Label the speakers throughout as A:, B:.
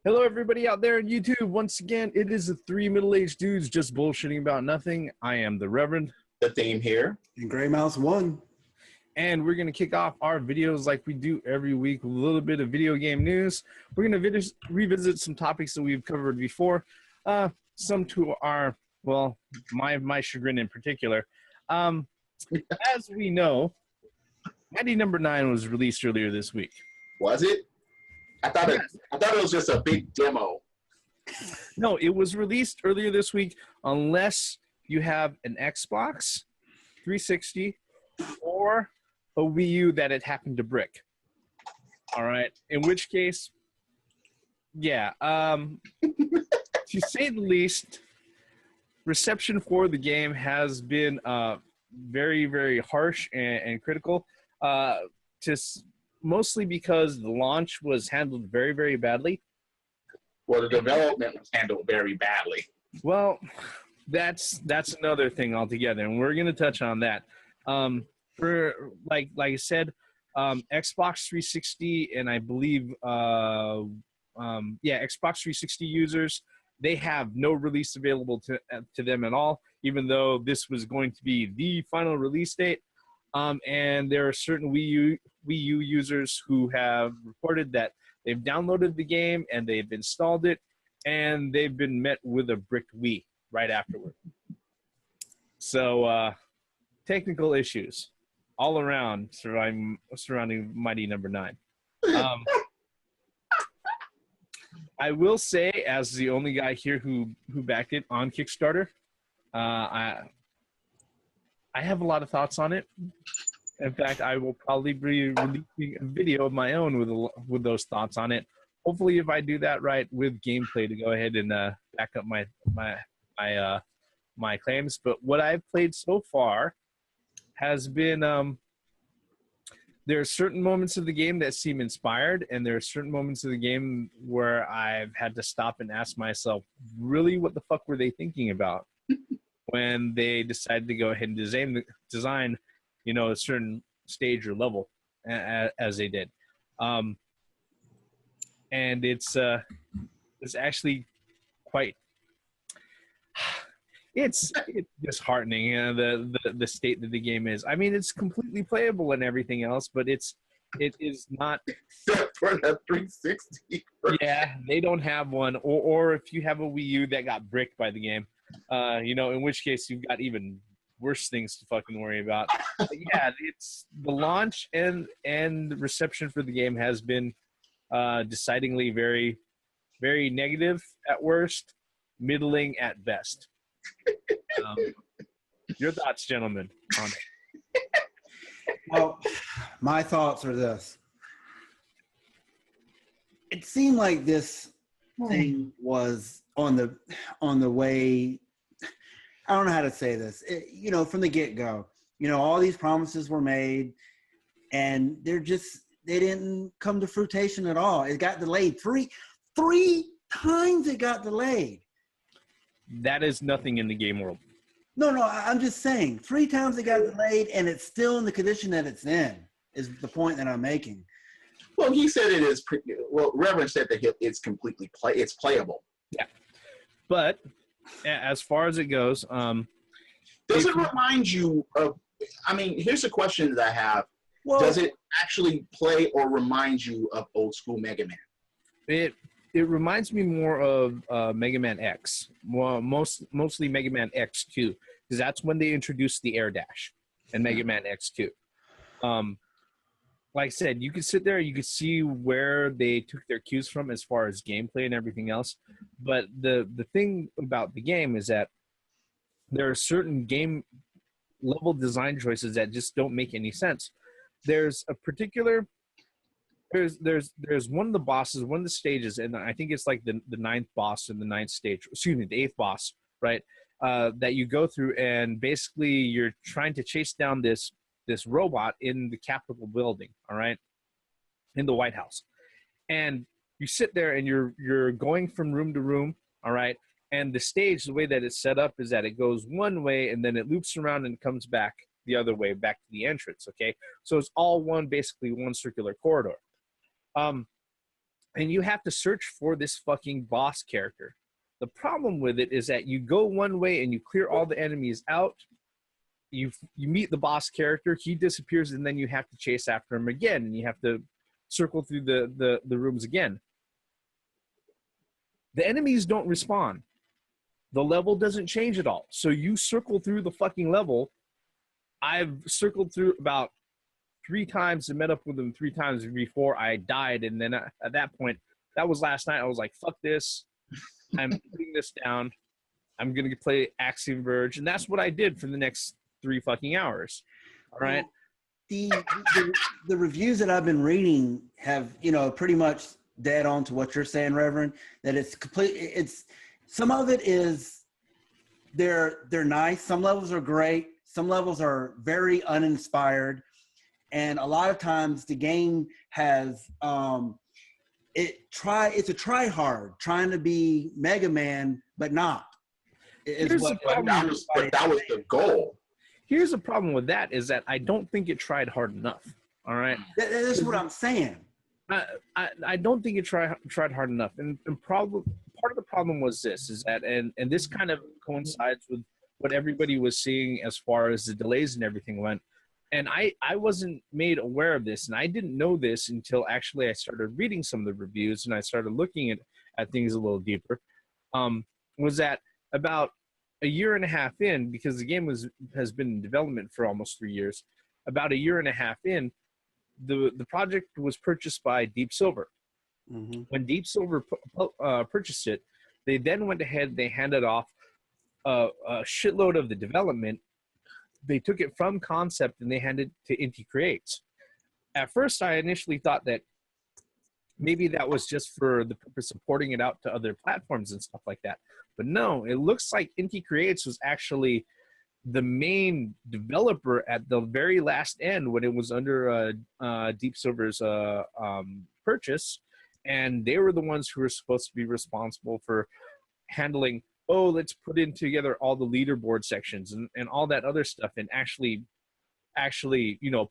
A: Hello, everybody out there on YouTube. Once again, it is the three middle-aged dudes just bullshitting about nothing. I am the Reverend.
B: The theme here.
C: And Gray Mouse 1.
A: And we're going to kick off our videos like we do every week with a little bit of video game news. We're going to revisit some topics that we've covered before. Some to our, well, my chagrin in particular. As we know, Mighty Number 9 was released earlier this week.
B: Was it? I thought it was just a big demo.
A: No, it was released earlier this week unless you have an Xbox 360 or a Wii U that it happened to brick. All right. In which case, yeah. To say the least, reception for the game has been very, very harsh and critical. Mostly because the launch was handled very, very badly.
B: Well, the development was handled very badly.
A: Well, that's another thing altogether, and we're going to touch on that. For like I said, Xbox 360 and I believe Xbox 360 users, they have no release available to them at all, even though this was going to be the final release date. And there are certain Wii U users who have reported that they've downloaded the game and they've installed it, and they've been met with a bricked Wii right afterward. So technical issues all around surrounding Mighty Number 9. I will say, as the only guy here who backed it on Kickstarter, I have a lot of thoughts on it. In fact, I will probably be releasing a video of my own with those thoughts on it. Hopefully, if I do that right with gameplay to go ahead and back up my claims. But what I've played so far has been there are certain moments of the game that seem inspired, and there are certain moments of the game where I've had to stop and ask myself, really, what the fuck were they thinking about when they decided to go ahead and design, a certain stage or level as they did. And it's actually quite, it's disheartening, the state that the game is. I mean, it's completely playable and everything else, but it is not.
B: Except for the 360.
A: Yeah, they don't have one, or if you have a Wii U that got bricked by the game. In which case you've got even worse things to fucking worry about. But yeah, it's the launch and the reception for the game has been decidedly very, very negative at worst, middling at best. Your thoughts, gentlemen, on it?
C: Well, my thoughts are this. It seemed like this thing was on the way. I don't know how to say this. From the get-go, all these promises were made, and they didn't come to fruition at all. It got delayed three times. It got delayed.
A: That is nothing in the game world.
C: No, I'm just saying 3 times it got delayed, and it's still in the condition that it's in. Is the point that I'm making?
B: Well, he said it is. Reverend said that it's completely it's playable.
A: Yeah, but as far as it goes,
B: does it remind you of? I mean, here's a question that I have.
C: Well,
B: does it actually play or remind you of old school Mega Man?
A: It reminds me more of Mega Man X, mostly Mega Man X2, because that's when they introduced the air dash in Mega Man X2. Like I said, you could sit there, you could see where they took their cues from as far as gameplay and everything else. But the thing about the game is that there are certain game level design choices that just don't make any sense. There's a particular there's one of the bosses, one of the stages, and I think it's like the ninth boss in the ninth stage. Excuse me, the eighth boss, right? That you go through, and basically you're trying to chase down this robot in the Capitol building, all right, in the White House, and you sit there and you're going from room to room, all right, and the stage, the way that it's set up is that it goes one way and then it loops around and comes back the other way, back to the entrance, okay? So it's all basically one circular corridor. and you have to search for this fucking boss character. The problem with it is that you go one way and you clear all the enemies out. You meet the boss character, he disappears, and then you have to chase after him again, and you have to circle through the rooms again. The enemies don't respawn. The level doesn't change at all. So you circle through the fucking level. I've circled through about 3 times and met up with them 3 times before I died. And then at that point, that was last night. I was like, fuck this. I'm putting this down. I'm going to play Axiom Verge. And that's what I did for the next 3 fucking hours. All right.
C: The reviews that I've been reading have, pretty much dead on to what you're saying, Reverend, that it's some of it is they're nice. Some levels are great. Some levels are very uninspired. And a lot of times the game has, it's a try hard, trying to be Mega Man, but not.
B: But that was the goal.
A: Here's the problem with that is that I don't think it tried hard enough. All right.
C: That's what I'm saying.
A: I don't think it tried hard enough. And part of the problem was this is that, and this kind of coincides with what everybody was seeing as far as the delays and everything went. And I wasn't made aware of this, and I didn't know this until actually I started reading some of the reviews and I started looking at things a little deeper. Was that about a year and a half in, because the game has been in development for almost 3 years, about a year and a half in, the project was purchased by Deep Silver. Mm-hmm. When Deep Silver purchased it, they then went ahead, they handed off a shitload of the development. They took it from Comcept and they handed it to Inti Creates. At first, I initially thought that maybe that was just for the purpose of porting it out to other platforms and stuff like that. But no, it looks like Inti Creates was actually the main developer at the very last end when it was under Deep Silver's purchase. And they were the ones who were supposed to be responsible for handling, let's put in together all the leaderboard sections and all that other stuff and actually,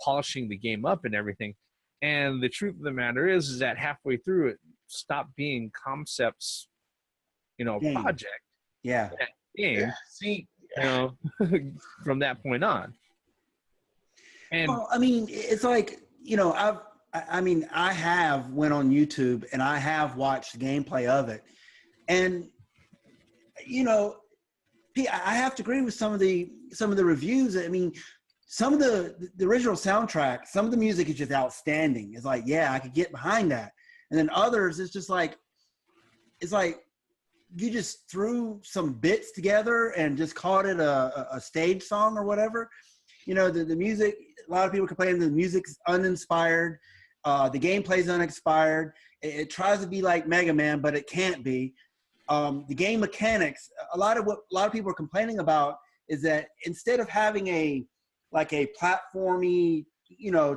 A: polishing the game up and everything. And the truth of the matter is that halfway through it stopped being Comcept's, project.
C: Yeah.
A: Game.
B: Yeah. See,
A: from that point on. And
C: well, I mean, it's like, I have went on YouTube and I have watched gameplay of it. And, I have to agree with some of the reviews. I mean, some of the original soundtrack, some of the music is just outstanding. It's like, yeah, I could get behind that. And then others, it's like you just threw some bits together and just called it a stage song or whatever. The music, a lot of people complain the music's uninspired. The gameplay's uninspired. It tries to be like Mega Man, but it can't be. The game mechanics, a lot of people are complaining about is that instead of having a platformy,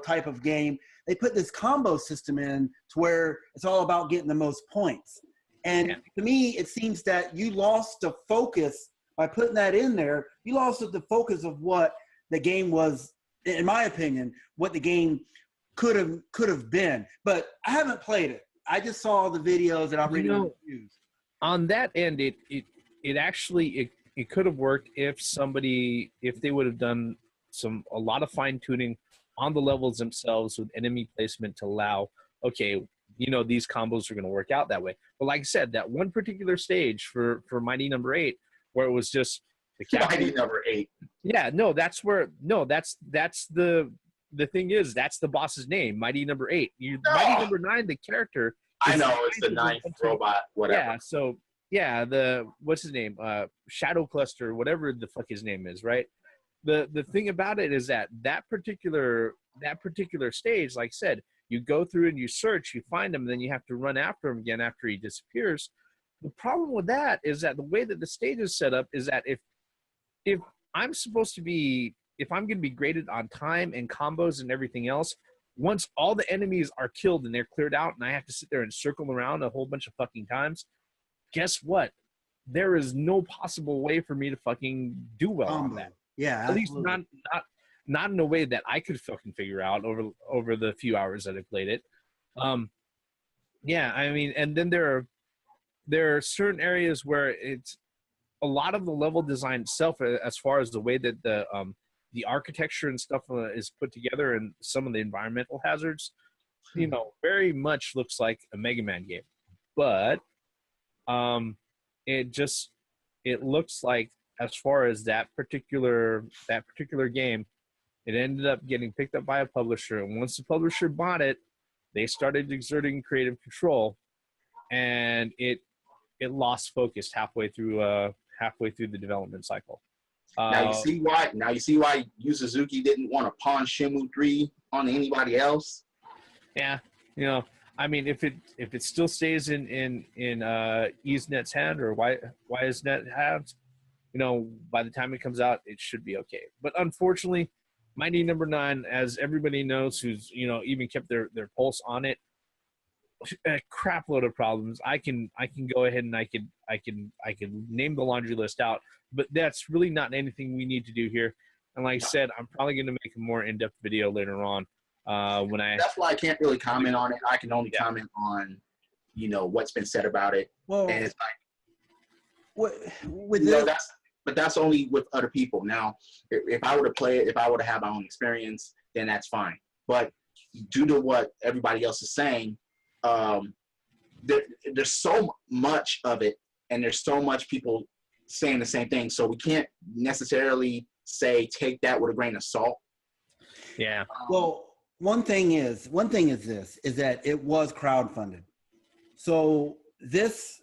C: type of game, they put this combo system in to where it's all about getting the most points. And to me, it seems that you lost the focus by putting that in there. You lost the focus of what the game was, in my opinion, what the game could have been. But I haven't played it. I just saw the videos that I'm reading the reviews.
A: On that end, it actually could have worked if they would have done a lot of fine tuning on the levels themselves with enemy placement to allow, these combos are going to work out that way. But like I said, that one particular stage for Mighty Number 8, where it was just the
B: Mighty Number 8.
A: Yeah, no, that's the thing is that's the boss's name, Mighty Number 8. Mighty Number 9, the character.
B: I know it's the 9th robot, whatever.
A: Yeah, so what's his name? Shadow Cluster, whatever the fuck his name is, right? The thing about it is that particular stage, like I said, you go through and you search, you find him, and then you have to run after him again after he disappears. The problem with that is that the way that the stage is set up is that if I'm going to be graded on time and combos and everything else, once all the enemies are killed and they're cleared out and I have to sit there and circle around a whole bunch of fucking times, guess what? There is no possible way for me to fucking do well on that.
C: Yeah,
A: at least not in a way that I could fucking figure out over the few hours that I played it. Yeah, I mean, and then there are certain areas where it's a lot of the level design itself, as far as the way that the architecture and stuff is put together, and some of the environmental hazards, very much looks like a Mega Man game. But um, it looks like, as far as that particular game, it ended up getting picked up by a publisher, and once the publisher bought it, they started exerting creative control, and it lost focus halfway through the development cycle.
B: Now you see why. Now you see why Yu Suzuki didn't want to pawn Shenmue 3 on anybody else.
A: Yeah, I mean, if it still stays in EaseNet's hand or YSNet hands, by the time it comes out, it should be okay. But unfortunately, Mighty Number 9, as everybody knows, who's even kept their pulse on it, a crap load of problems. I can go ahead and I can name the laundry list out, but that's really not anything we need to do here. And like I said, I'm probably going to make a more in-depth video later on.
B: That's why I can't really comment on it. I can only comment on, what's been said about it.
C: Well,
B: and it's like,
C: with this,
B: but that's only with other people. Now, if I were to play it, if I were to have my own experience, then that's fine. But due to what everybody else is saying, there's so much of it, and there's so much people saying the same thing. So we can't necessarily say take that with a grain of salt.
A: Yeah.
C: Well, one thing is that it was crowdfunded. So this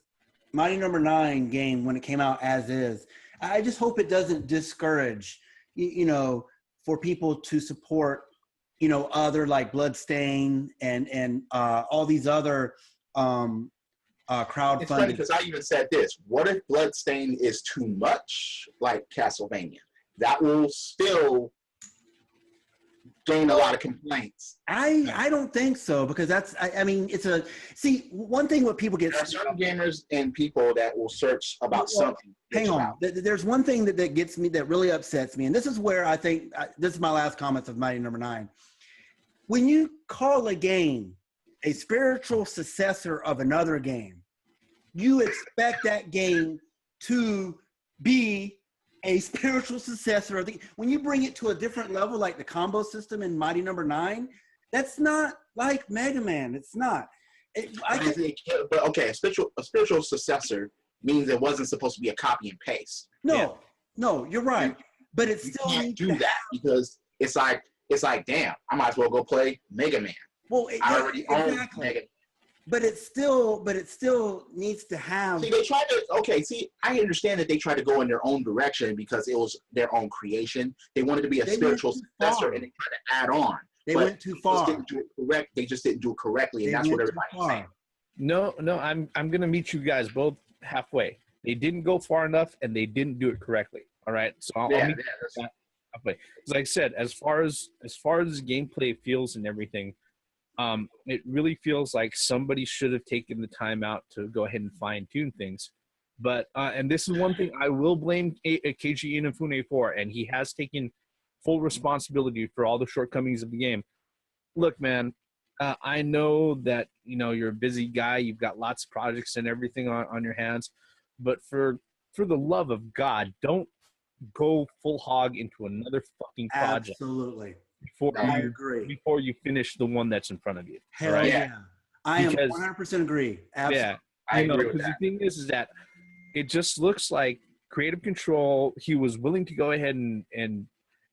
C: Mighty Number 9 game, when it came out as is, I just hope it doesn't discourage, for people to support, other like Bloodstain and all these other crowdfunded.
B: It's funny because I even said this: what if Bloodstain is too much like Castlevania? That will still gain a lot of complaints.
C: I don't think so, because I mean, one thing what people get.
B: There are certain gamers and people that will search about something.
C: Hang on. There's one thing that gets me, that really upsets me, and this is where I think this is my last comments of Mighty Number 9. When you call a game a spiritual successor of another game, you expect that game to be a spiritual successor of when you bring it to a different level, like the combo system in Mighty Number 9, that's not like Mega Man. It's not.
B: But okay, a spiritual successor means it wasn't supposed to be a copy and paste.
C: No, you're right. But it still
B: can't do that, because it's like, damn, I might as well go play Mega Man.
C: Well,
B: I already own Mega Man.
C: But it still needs to have.
B: See, they tried to. Okay, see, I understand that they tried to go in their own direction because it was their own creation. They wanted to be a spiritual successor, and they tried to add on.
C: They went too far.
B: They just didn't do it correctly, and that's what everybody's saying.
A: No, I'm gonna meet you guys both halfway. They didn't go far enough, and they didn't do it correctly. All right, so I'll meet you halfway. Like I said, as far as gameplay feels and everything. It really feels like somebody should have taken the time out to go ahead and fine-tune things. But and this is one thing I will blame Keiji Inafune for, and he has taken full responsibility for all the shortcomings of the game. Look, man, I know that you're a busy guy. You've got lots of projects and everything on your hands. But for the love of God, don't go full hog into another fucking project.
C: Absolutely.
A: Before you finish the one that's in front of you.
C: Hell right? Yeah. I am 100% agree. Absolutely.
A: Yeah.
B: I agree with
A: because
B: that.
A: The thing is that it just looks like creative control, he was willing to go ahead and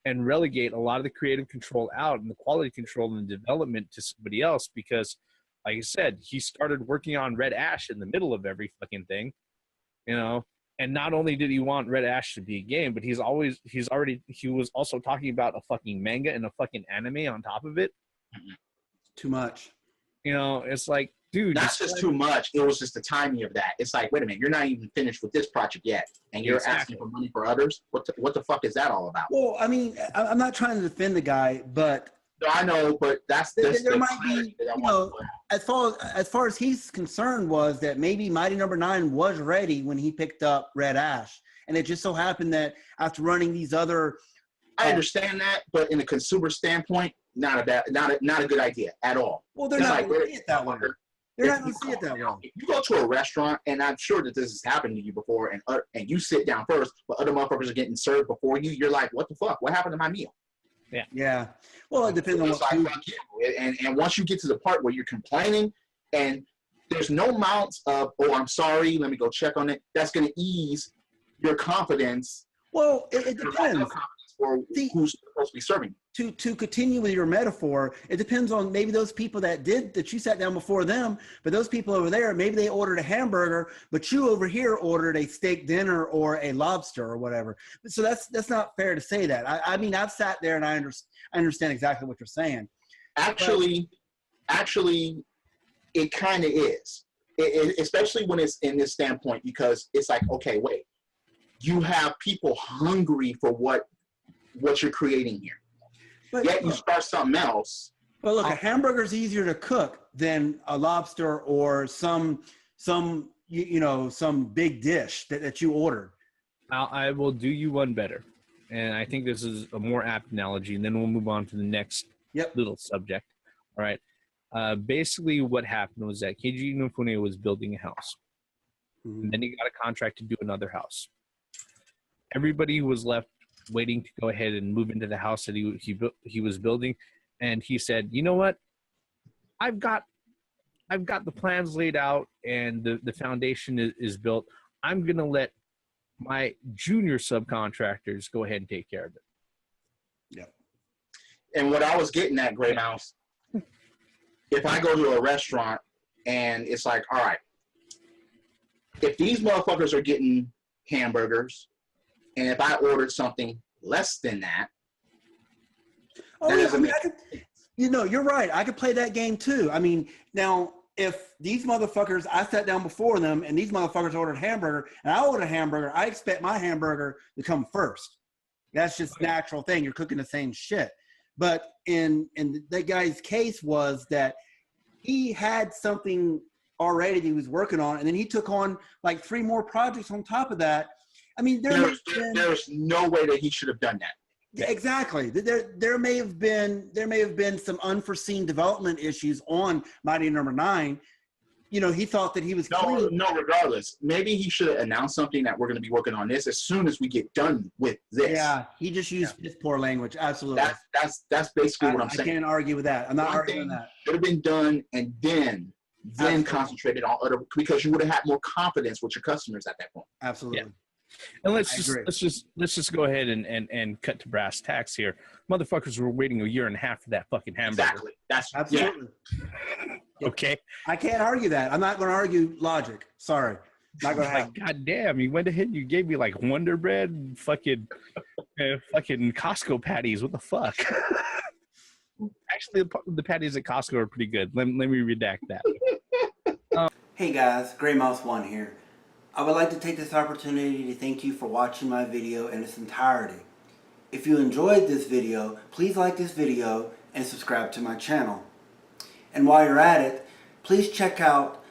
A: relegate a lot of the creative control out and the quality control and development to somebody else, because like I said, he started working on Red Ash in the middle of every fucking thing, And not only did he want Red Ash to be a game, but he was also talking about a fucking manga and a fucking anime on top of it.
C: Too much.
A: It's like, dude.
B: That's just too much. It was just the timing of that. It's like, wait a minute, you're not even finished with this project yet, and you're asking for money for others? What the fuck is that all about?
C: Well, I mean, I'm not trying to defend the guy, but
B: no, I know, but
C: there might be, as far as he's concerned, was that maybe Mighty Number 9 was ready when he picked up Red Ash, and it just so happened that after running these other,
B: I understand that, but in a consumer standpoint, not a good idea at all.
C: Well, they're not doing it that way. They're not going to see it that way.
B: If you go to a restaurant, and I'm sure that this has happened to you before, and you sit down first, but other motherfuckers are getting served before you, you're like, what the fuck? What happened to my meal?
C: Yeah. Well, it depends on what food.
B: And once you get to the part where you're complaining and there's no amount of, oh, I'm sorry, let me go check on it, that's going to ease your confidence.
C: Well, it depends.
B: For who's supposed to be serving.
C: To continue with your metaphor, it depends on maybe those people that you sat down before them, but those people over there, maybe they ordered a hamburger, but you over here ordered a steak dinner or a lobster or whatever. So that's not fair to say that. I mean, I've sat there and I understand exactly what you're saying.
B: Actually, it kind of is, especially when it's in this standpoint, because it's like, okay, wait, you have people hungry for what you're creating here. But yet you start something else.
C: But look, a hamburger's easier to cook than a lobster or some big dish that you ordered.
A: I will do you one better, and I think this is a more apt analogy, and then we'll move on to the next little subject. All right. Basically, what happened was that Keiji Inafune was building a house, and then he got a contract to do another house. Everybody was left waiting to go ahead and move into the house that he was building, and he said, "You know what? I've got the plans laid out, and the foundation is built. I'm gonna let my junior subcontractors go ahead and take care of it."
B: Yeah. And what I was getting at, Gray Mouse, if I go to a restaurant and it's like, all right, if these motherfuckers are getting hamburgers, and if I ordered something less than that,
C: you're right. I could play that game too. I mean, now if these motherfuckers, I sat down before them and these motherfuckers ordered a hamburger and I ordered a hamburger, I expect my hamburger to come first. That's just natural thing. You're cooking the same shit. But in that guy's case was that he had something already that he was working on, and then he took on like 3 more projects on top of that. I mean,
B: there's no way that he should have done that.
C: Exactly. There may have been some unforeseen development issues on Mighty Number 9. You know, he thought that he was clean.
B: No, regardless. Maybe he should have announced something that we're going to be working on this as soon as we get done with this.
C: Yeah, he just used his poor language. Absolutely.
B: That's basically what I'm saying.
C: I can't argue with that. I'm not arguing that.
B: Should have been done and then concentrated on other, because you would have had more confidence with your customers at that point.
C: Absolutely.
A: Yeah. And let's just go ahead and cut to brass tacks here. Motherfuckers were waiting 1.5 years for that fucking hamburger.
B: Exactly. That's
C: absolutely.
A: Okay.
C: I can't argue that. I'm not going to argue logic. Sorry. Not going to happen.
A: God damn, you went ahead and you gave me like Wonder Bread, fucking Costco patties. What the fuck? Actually, the patties at Costco are pretty good. Let me redact that.
C: Hey guys, Grey Mouse 1 here. I would like to take this opportunity to thank you for watching my video in its entirety. If you enjoyed this video, please like this video and subscribe to my channel. And while you're at it, please check out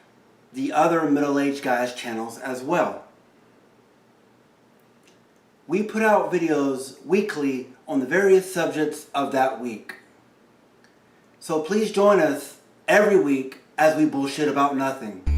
C: the other middle-aged guys channels as well. We put out videos weekly on the various subjects of that week. So please join us every week as we bullshit about nothing.